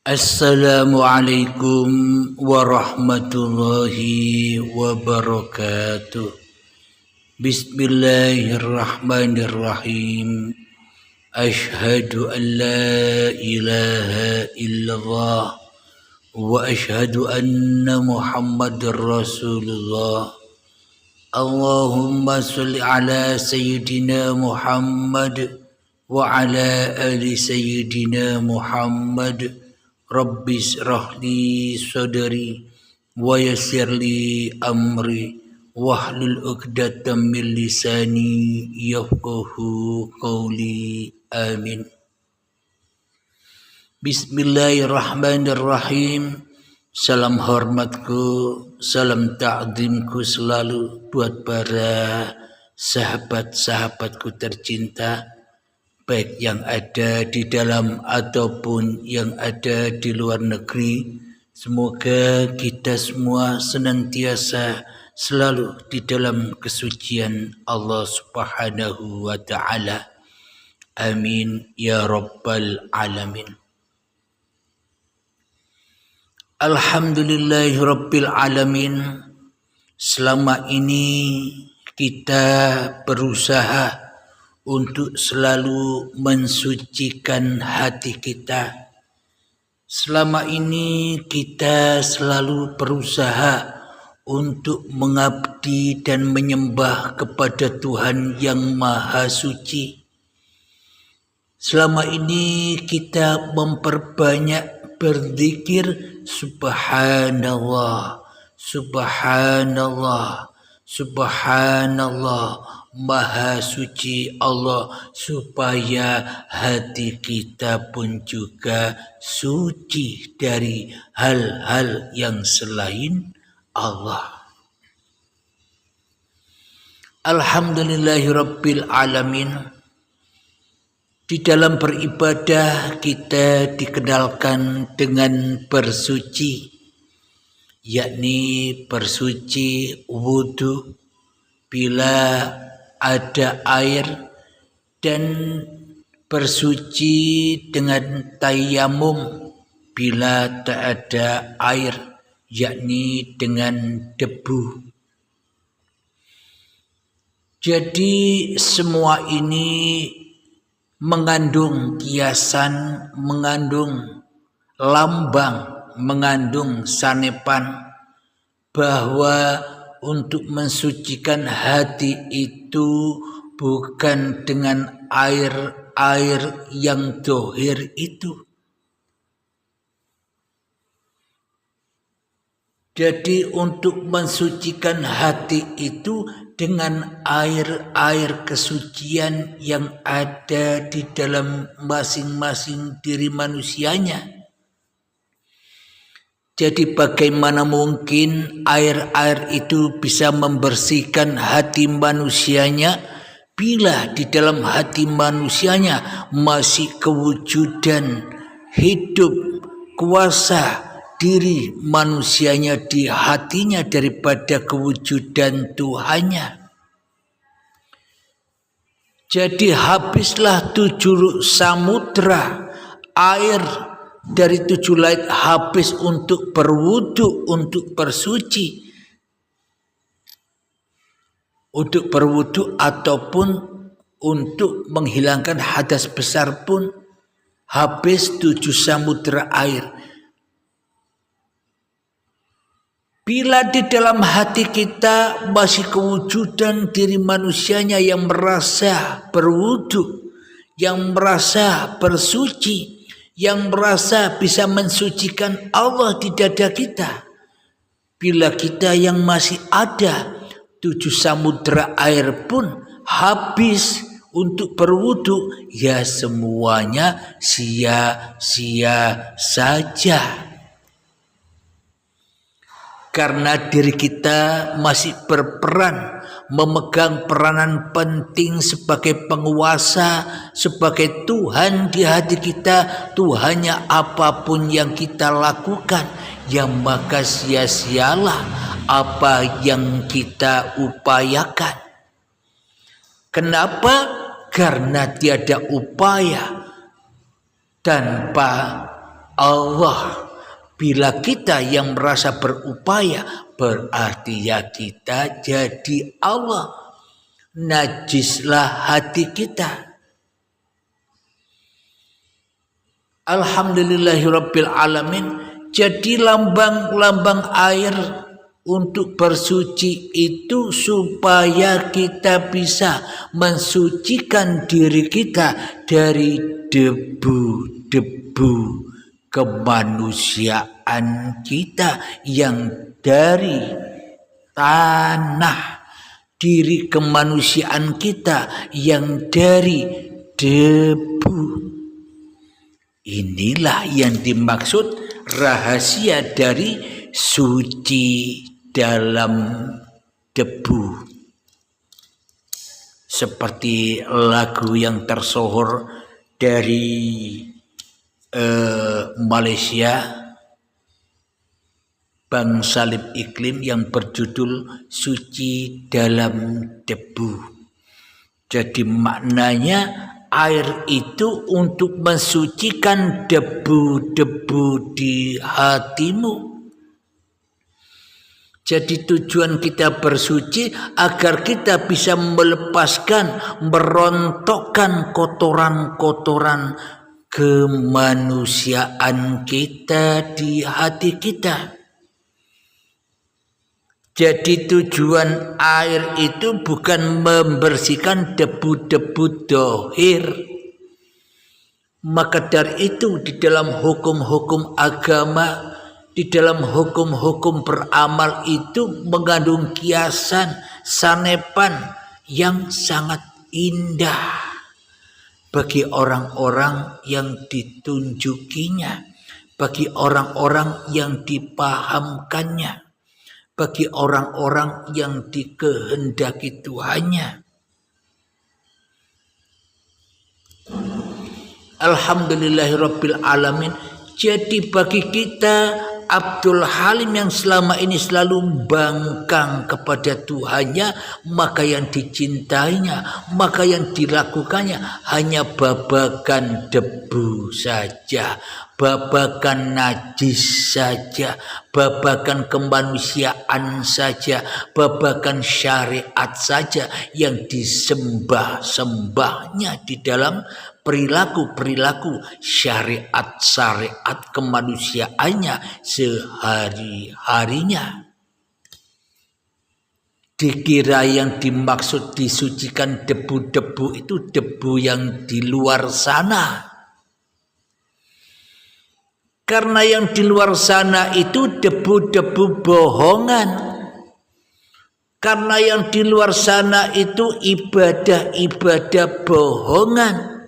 Assalamualaikum warahmatullahi wabarakatuh. Bismillahirrahmanirrahim. Ashhadu an la ilaha illallah wa ashhadu anna Muhammadar Rasulullah. Allahumma shalli ala sayyidina Muhammad wa ala ali sayyidina Muhammad. Rabbi syrahli sadri wa yassirli amri wahlul 'uqdatam min lisani yafqahu qawli. Amin. Bismillahirrahmanirrahim. Salam hormatku, salam ta'zimku selalu buat para sahabat-sahabatku tercinta, baik yang ada di dalam ataupun yang ada di luar negeri. Semoga kita semua senantiasa selalu di dalam kesucian Allah Subhanahu wa ta'ala. Amin ya rabbal alamin. Alhamdulillahi rabbil alamin. Selama ini kita berusaha untuk selalu mensucikan hati kita. Selama ini kita selalu berusaha untuk mengabdi dan menyembah kepada Tuhan yang Maha Suci. Selama ini kita memperbanyak berzikir subhanallah, subhanallah, subhanallah. Maha suci Allah, supaya hati kita pun juga suci dari hal-hal yang selain Allah. Alhamdulillahirabbil alamin. Di dalam beribadah kita dikenalkan dengan bersuci, yakni bersuci wudu bila ada air, dan bersuci dengan tayamum bila tak ada air, yakni dengan debu. Jadi semua ini mengandung kiasan, mengandung lambang, mengandung sanepan bahwa untuk mensucikan hati itu bukan dengan air yang dohir itu. Jadi untuk mensucikan hati itu dengan air kesucian yang ada di dalam masing-masing diri manusianya. Jadi bagaimana mungkin air itu bisa membersihkan hati manusianya bila di dalam hati manusianya masih kewujudan hidup kuasa diri manusianya di hatinya daripada kewujudan Tuhannya. Jadi habislah 7 samudra air dari 7 langit habis untuk berwudu, untuk bersuci, untuk berwudu ataupun untuk menghilangkan hadas besar pun habis 7 samudra air. Bila di dalam hati kita masih kewujudan diri manusianya yang merasa berwudu, yang merasa bersuci, yang merasa bisa mensucikan Allah di dada kita. Bila kita yang masih ada 7 samudra air pun habis untuk berwudu, ya semuanya sia-sia saja. Karena diri kita masih berperan, memegang peranan penting sebagai penguasa, sebagai Tuhan di hati kita. Tuhannya apapun yang kita lakukan, yang maka sia-sialah apa yang kita upayakan. Kenapa? Karena tiada upaya tanpa Allah. Bila kita yang merasa berupaya, berarti ya kita jadi Allah. Najislah hati kita. Alhamdulillahirabbil alamin. Jadi lambang-lambang air untuk bersuci itu supaya kita bisa mensucikan diri kita dari debu-debu kemanusiaan kita yang dari tanah, diri kemanusiaan kita yang dari debu. Inilah yang dimaksud rahasia dari suci dalam debu. Seperti lagu yang tersohor dari Malaysia, Bang Salib Iklim, yang berjudul Suci Dalam Debu. Jadi maknanya air itu untuk mensucikan debu-debu di hatimu. Jadi tujuan kita bersuci agar kita bisa melepaskan, merontokkan kotoran-kotoran kemanusiaan kita di hati kita. Jadi tujuan air itu bukan membersihkan debu-debu dohir. Maka dari itu di dalam hukum-hukum agama, di dalam hukum-hukum beramal itu mengandung kiasan, sanepan yang sangat indah bagi orang-orang yang ditunjukinya, bagi orang-orang yang dipahamkannya, bagi orang-orang yang dikehendaki Tuhannya. Alhamdulillahirabbil alamin. Jadi bagi kita Abdul Halim yang selama ini selalu bangkang kepada Tuhannya, maka yang dicintainya, maka yang dilakukannya hanya babakan debu saja, babakan najis saja, babakan kemanusiaan saja, babakan syariat saja yang disembah-sembahnya di dalam perilaku-perilaku syariat-syariat kemanusiaannya sehari-harinya. Dikira yang dimaksud disucikan debu-debu itu debu yang di luar sana. Karena yang di luar sana itu debu-debu bohongan. Karena yang di luar sana itu ibadah-ibadah bohongan.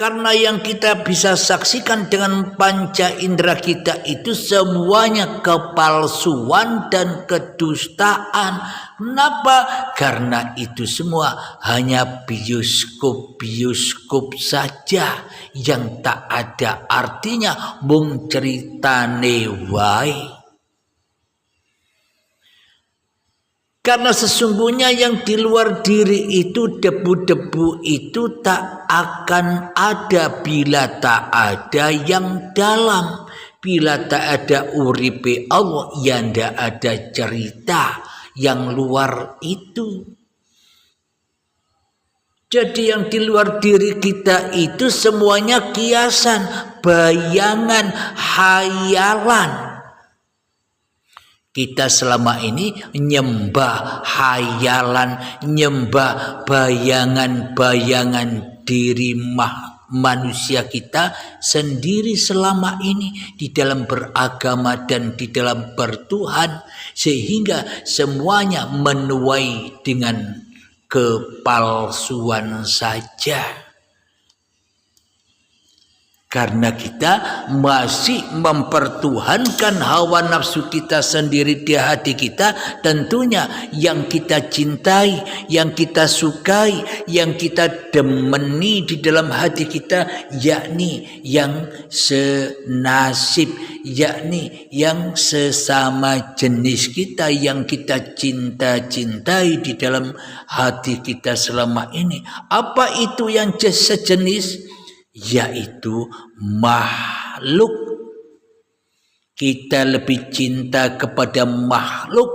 Karena yang kita bisa saksikan dengan panca indera kita itu semuanya kepalsuan dan kedustaan. Kenapa? Karena itu semua hanya bioskop-bioskop saja yang tak ada artinya, mung ceritane wae. Karena sesungguhnya yang di luar diri itu, debu-debu itu tak akan ada bila tak ada yang dalam. Bila tak ada uripe Allah, ya ndak ada cerita yang luar itu. Jadi yang di luar diri kita itu semuanya kiasan, bayangan, hayalan. Kita selama ini nyembah hayalan, nyembah bayangan-bayangan diri manusia kita sendiri selama ini di dalam beragama dan di dalam bertuhan, sehingga semuanya menuai dengan kepalsuan saja. Karena kita masih mempertuhankan hawa nafsu kita sendiri di hati kita, tentunya yang kita cintai, yang kita sukai, yang kita demeni di dalam hati kita, yakni yang senasib, yakni yang sesama jenis kita, yang kita cintai di dalam hati kita selama ini. Apa itu yang sejenis? Yaitu makhluk Kita lebih cinta kepada makhluk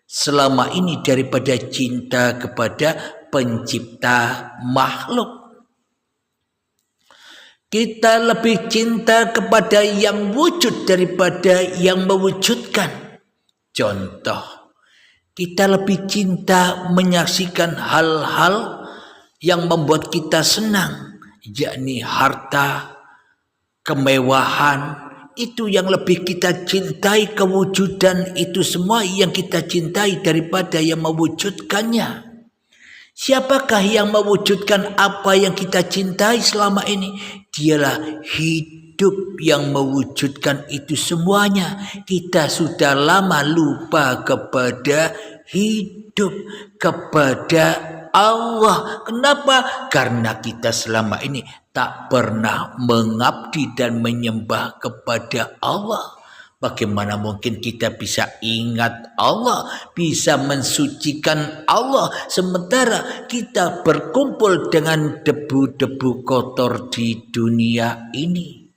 selama ini daripada cinta kepada pencipta makhluk. Kita lebih cinta kepada yang wujud daripada yang mewujudkan. Contoh, kita lebih cinta menyaksikan hal-hal yang membuat kita senang, yakni harta, kemewahan, itu yang lebih kita cintai, kewujudan itu semua yang kita cintai daripada yang mewujudkannya. Siapakah yang mewujudkan apa yang kita cintai selama ini? Dialah hidup yang mewujudkan itu semuanya. Kita sudah lama lupa kepada hidup, kepada Allah. Kenapa? Karena kita selama ini tak pernah mengabdi dan menyembah kepada Allah. Bagaimana mungkin kita bisa ingat Allah, bisa mensucikan Allah, sementara kita berkumpul dengan debu-debu kotor di dunia ini.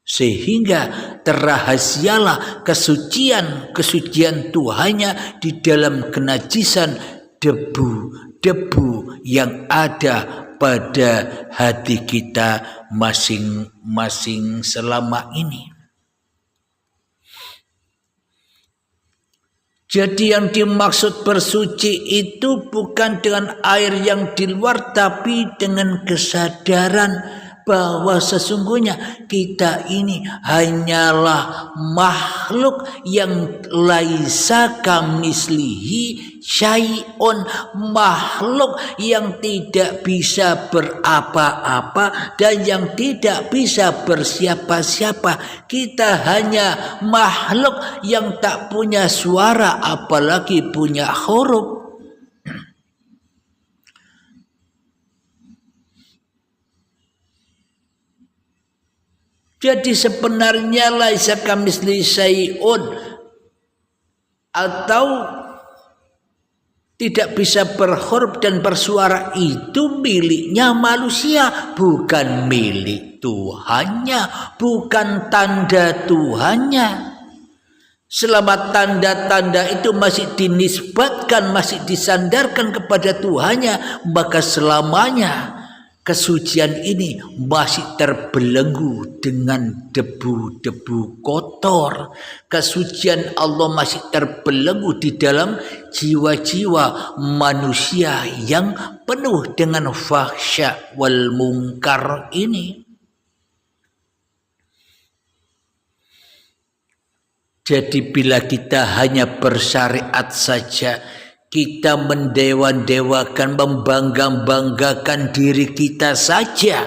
Sehingga terrahasialah kesucian Tuhannya di dalam kenajisan debu-debu yang ada pada hati kita masing-masing selama ini. Jadi yang dimaksud bersuci itu bukan dengan air yang di luar, tapi dengan kesadaran bahwa sesungguhnya kita ini hanyalah makhluk yang laisa kamislihi syai'un, makhluk yang tidak bisa berapa-apa dan yang tidak bisa bersiapa-siapa. Kita hanya makhluk yang tak punya suara apalagi punya huruf. Jadi sebenarnya laisa kamislihi syai'un atau tidak bisa berhuruf dan bersuara itu miliknya manusia, bukan milik Tuhannya, bukan tanda Tuhannya. Selama tanda-tanda itu masih dinisbatkan, masih disandarkan kepada Tuhannya, maka selamanya kesucian ini masih terbelenggu dengan debu-debu kotor. Kesucian Allah masih terbelenggu di dalam jiwa-jiwa manusia yang penuh dengan fahsya wal mungkar ini. Jadi bila kita hanya bersyariat saja, kita mendewa-dewakan, membangga-banggakan diri kita saja,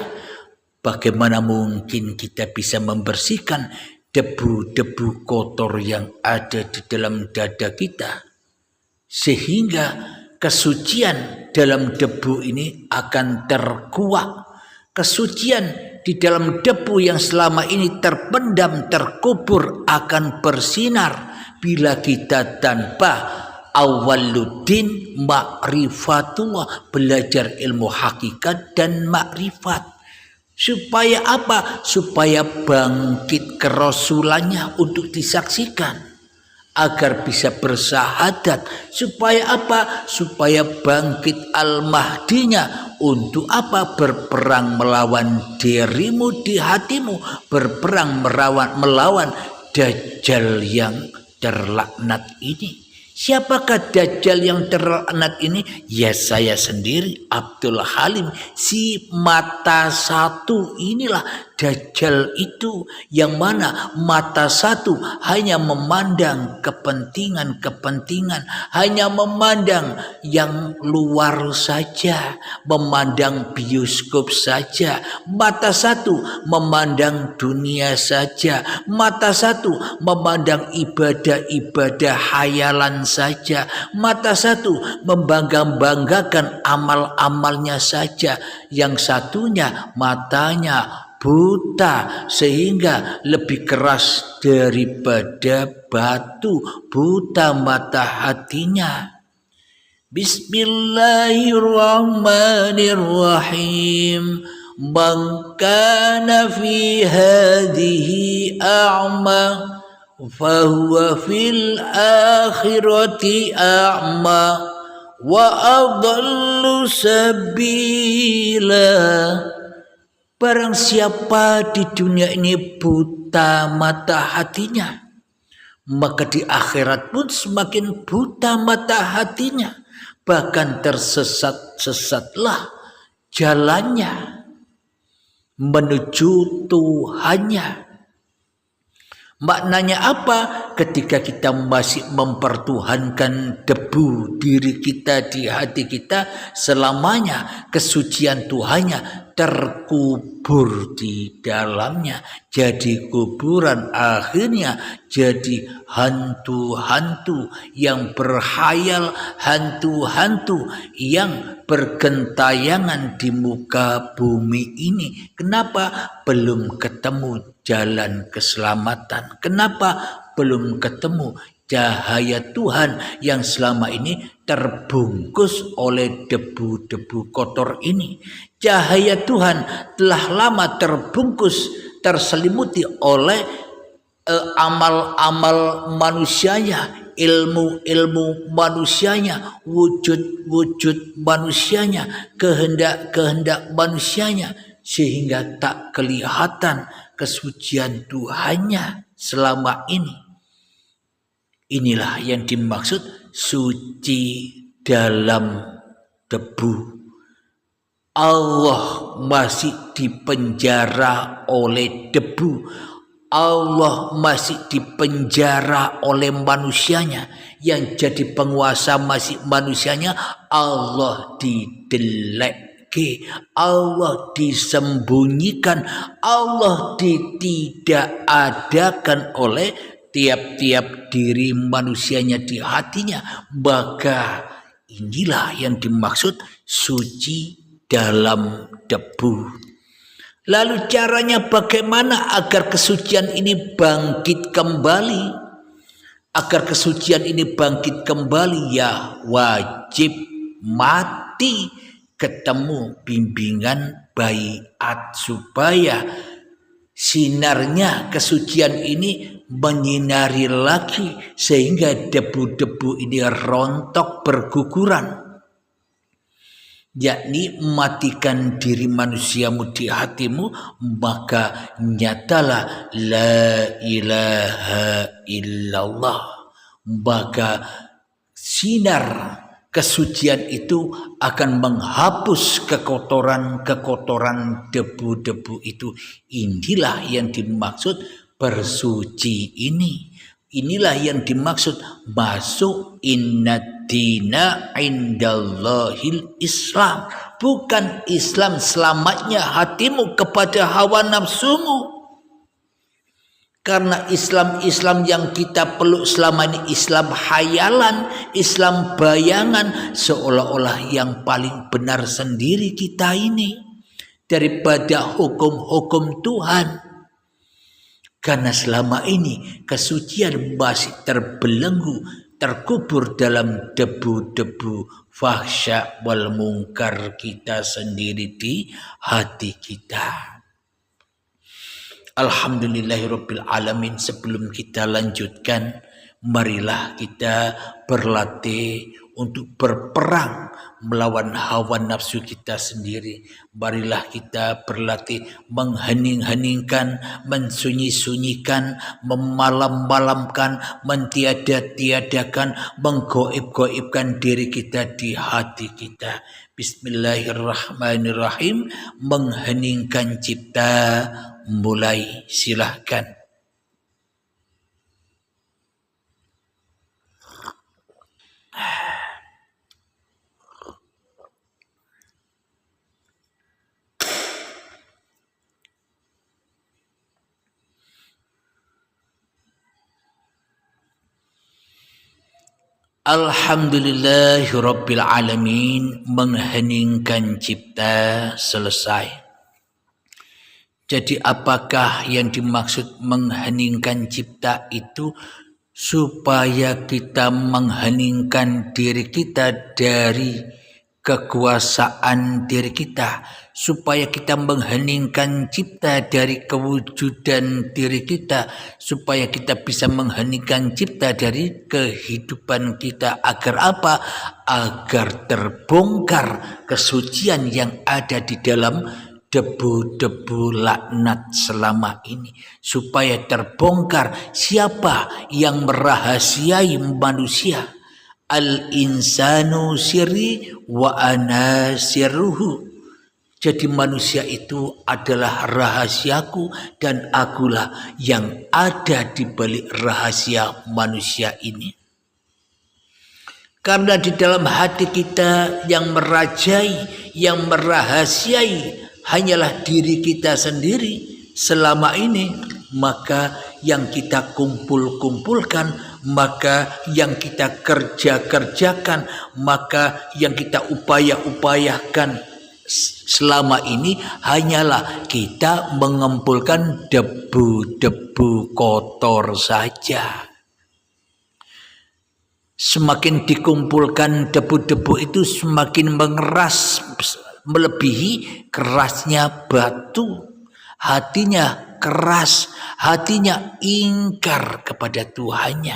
bagaimana mungkin kita bisa membersihkan debu-debu kotor yang ada di dalam dada kita, sehingga kesucian dalam debu ini akan terkuak. Kesucian di dalam debu yang selama ini terpendam, terkubur akan bersinar bila kita tanpa awaluddin ma'rifatullah, belajar ilmu hakikat dan makrifat. Supaya apa? Supaya bangkit kerasulannya untuk disaksikan, agar bisa bersahadat. Supaya apa? Supaya bangkit al-mahdinya. Untuk apa? Berperang melawan dirimu di hatimu, berperang melawan Dajjal yang terlaknat ini. Siapakah Dajjal yang terlaknat ini? Ya saya sendiri, Abdul Halim, si mata satu inilah Dajjal itu, yang mana mata satu hanya memandang kepentingan-kepentingan, hanya memandang yang luar saja, memandang bioskop saja, mata satu memandang dunia saja, mata satu memandang ibadah-ibadah hayalan saja, mata satu membangga-banggakan amal-amalnya saja, yang satunya matanya buta sehingga lebih keras daripada batu, buta mata hatinya. Bismillahirrahmanirrahim. man kana fi hadhihi a'ma fahuwa fil akhirati a'ma wa adallu sabila. Barang siapa di dunia ini buta mata hatinya, maka di akhirat pun semakin buta mata hatinya, bahkan tersesat-sesatlah jalannya menuju Tuhannya. Maknanya apa? Ketika kita masih mempertuhankan debu diri kita di hati kita, selamanya kesucian Tuhannya terkubur di dalamnya. Jadi kuburan akhirnya jadi hantu-hantu yang berhayal, hantu-hantu yang bergentayangan di muka bumi ini. Kenapa? Belum ketemu jalan keselamatan. Kenapa? Belum ketemu cahaya Tuhan yang selama ini terbungkus oleh debu-debu kotor ini. Cahaya Tuhan telah lama terbungkus, terselimuti oleh amal-amal manusianya, ilmu-ilmu manusianya, wujud-wujud manusianya, kehendak-kehendak manusianya, sehingga tak kelihatan kesucian Tuhannya selama ini. Inilah yang dimaksud suci dalam debu. Allah masih dipenjara oleh debu. Allah masih dipenjara oleh manusianya. Yang jadi penguasa masih manusianya. Allah didelek, Allah disembunyikan, Allah ditidakadakan oleh tiap-tiap diri manusianya di hatinya. Maka inilah yang dimaksud suci dalam debu. Lalu caranya bagaimana agar kesucian ini bangkit kembali? Agar kesucian ini bangkit kembali, ya wajib mati ketemu bimbingan baiat, supaya sinarnya kesucian ini menyinari lagi sehingga debu-debu ini rontok berguguran. Yakni matikan diri manusiamu di hatimu, maka nyatalah la ilaha illallah. Maka sinar kesucian itu akan menghapus kekotoran-kekotoran debu-debu itu. Inilah yang dimaksud bersuci ini. Inilah yang dimaksud masuk inna dina indallahil Islam. Bukan Islam selamatnya hatimu kepada hawa nafsumu. Karena Islam yang kita peluk selama ini Islam hayalan, Islam bayangan, seolah-olah yang paling benar sendiri kita ini daripada hukum-hukum Tuhan. Karena selama ini kesucian masih terbelenggu, terkubur dalam debu-debu fahsya wal mungkar kita sendiri di hati kita. Alhamdulillahirabbil alamin. Sebelum kita lanjutkan, marilah kita berlatih untuk berperang melawan hawa nafsu kita sendiri. Marilah kita berlatih menghening-heningkan, mensunyi-sunyikan, memalam-malamkan, mentiada-tiadakan, menggoib-goibkan diri kita di hati kita. Bismillahirrahmanirrahim. Mengheningkan cipta, mulai, silahkan. Alhamdulillahirabbil alamin. Mengheningkan cipta selesai. Jadi apakah yang dimaksud mengheningkan cipta itu? Supaya kita mengheningkan diri kita dari kekuasaan diri kita, supaya kita mengheningkan cipta dari kewujudan diri kita, supaya kita bisa mengheningkan cipta dari kehidupan kita. Agar apa? Agar terbongkar kesucian yang ada di dalam debu-debu laknat selama ini, supaya terbongkar siapa yang merahasiai manusia. Al-insanu sirri wa ana sirruhu. Jadi manusia itu adalah rahasiaku dan akulah yang ada di balik rahasia manusia ini. Karena di dalam hati kita yang merajai, yang merahasiai hanyalah diri kita sendiri selama ini, maka yang kita kumpulkan, maka yang kita kerjakan, maka yang kita upayakan selama ini hanyalah kita mengumpulkan debu-debu kotor saja. Semakin dikumpulkan debu-debu itu semakin mengeras, melebihi kerasnya batu. Hatinya keras, hatinya ingkar kepada Tuhannya.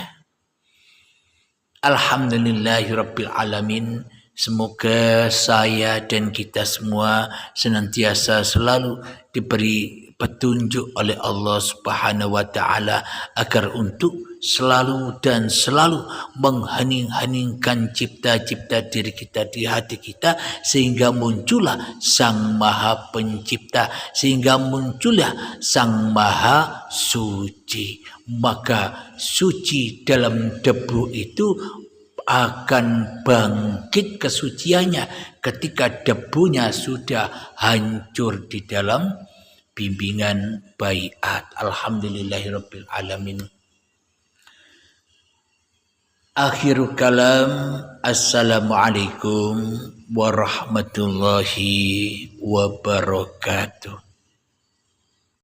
Alhamdulillahirabbil alamin. Semoga saya dan kita semua senantiasa selalu diberi petunjuk oleh Allah Subhanahu wa taala agar untuk selalu dan selalu menghening-heningkan cipta-cipta diri kita di hati kita, sehingga muncullah Sang Maha Pencipta, sehingga muncullah Sang Maha Suci. Maka suci dalam debu itu akan bangkit kesuciannya ketika debunya sudah hancur di dalam bimbingan baiat. Alhamdulillahirabbil alamin. Akhirul kalam. Assalamualaikum warahmatullahi wabarakatuh.